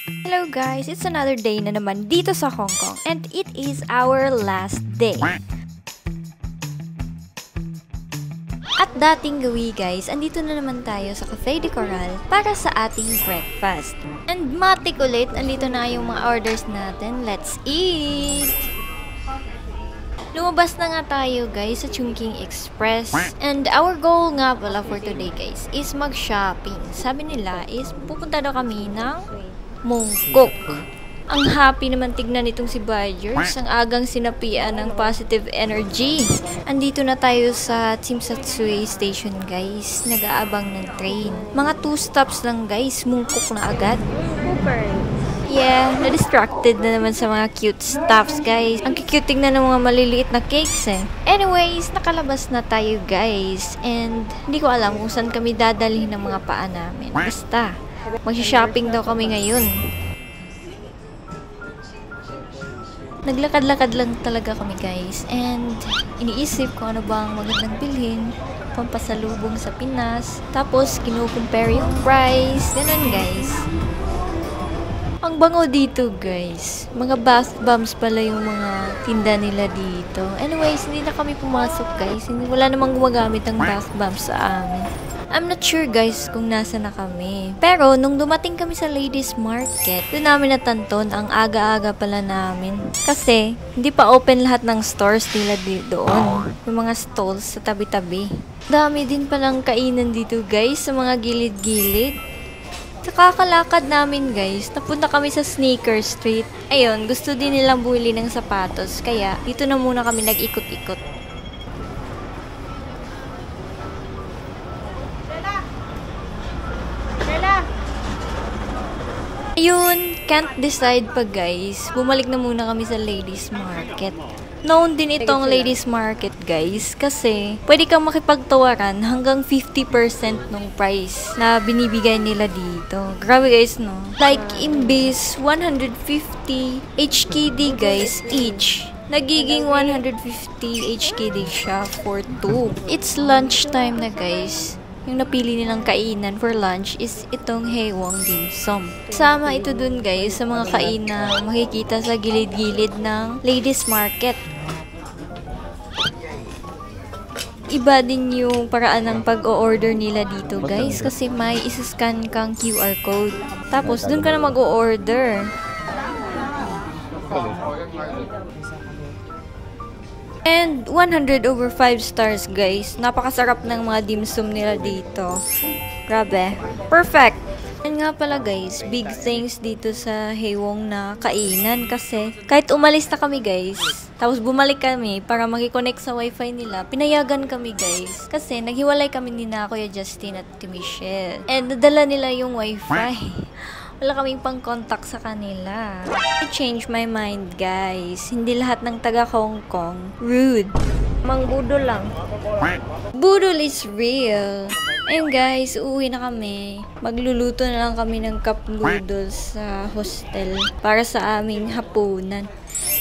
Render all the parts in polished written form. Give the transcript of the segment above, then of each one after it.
Hello guys, it's another day na naman dito sa Hong Kong and it is our last day. At dating gawi guys, andito na naman tayo sa Cafe de Coral para sa ating breakfast. And matik ulit, andito na yung mga orders natin. Let's eat! Lumabas na nga tayo guys sa Chungking Express. And our goal nga pala for today guys is mag-shopping. Sabi nila is pupunta daw kami ng Mongkok. Ang happy naman tignan nitong si Badgers. Ang agang sinapian ng positive energy. Andito na tayo sa Tsim Sha Tsui Station guys. Nag-aabang ng train. Mga 2 stops lang guys. Mongkok na agad. Yeah, na-distracted na naman sa mga cute stuffs, guys. Ang cute tingnan ng mga maliliit na cakes, eh. Anyways, nakalabas na tayo, guys. And, hindi ko alam kung saan kami dadalhin ng mga paa namin. Basta, mag-shopping daw kami ngayon. Naglakad-lakad lang talaga kami, guys. And, iniisip ko ano bang magandang bilhin, pampasalubong sa Pinas. Tapos, kinukumpare yung price. Ganun, guys. Ang bango dito guys. Mga bath bombs pala yung mga tinda nila dito. Anyways, hindi na kami pumasok guys. Wala namang gumagamit ng bath bombs sa amin. I'm not sure guys kung nasa na kami. Pero nung dumating kami sa Ladies Market, doon namin natanton ang aga-aga pala namin. Kasi hindi pa open lahat ng stores nila doon. Yung mga stalls sa tabi-tabi. Dami din palang kainan dito guys sa mga gilid-gilid. Sa kakalakad namin guys, napunta kami sa Sneaker Street. Ayun, gusto din nilang bumili ng sapatos. Kaya, dito na muna kami nag-ikot-ikot. Ayun, can't decide pa guys. Bumalik na muna kami sa Ladies Market. Known din itong Ladies Market guys kasi pwede kang makipagtawaran hanggang 50% ng price na binibigay nila dito. Grabe guys no. Like imbis 150 HKD guys each, nagiging 150 HKD siya for 2. It's lunchtime na guys. Yung napili nilang kainan for lunch is itong Haewang Dim Sum. Sama ito dun guys sa mga kainang makikita sa gilid-gilid ng Ladies Market. Iba din yung paraan ng pag-o-order nila dito guys kasi may isa-scan kang QR code. Tapos dun ka na mag-o-order. And 100 over 5 stars guys. Napakasarap ng mga dim sum nila dito. Grabe. Perfect! And nga pala guys, big thanks dito sa Haewang na kainan kasi kahit umalis na kami guys, tapos bumalik kami para makiconnect sa wifi nila, pinayagan kami guys. Kasi naghiwalay kami ni na Kuya Justin at Michelle. And nadala nila yung wifi. Wala kaming pang-contact sa kanila. I changed my mind, guys. Hindi lahat ng taga Hong Kong rude. Mang budol lang. Budol is real. Ayun guys, uuwi na kami. Magluluto na lang kami ng cup noodles sa hostel para sa aming hapunan.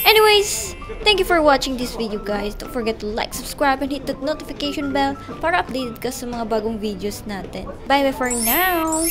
Anyways, thank you for watching this video guys. Don't forget to like, subscribe, and hit that notification bell para updated ka sa mga bagong videos natin. Bye bye for now!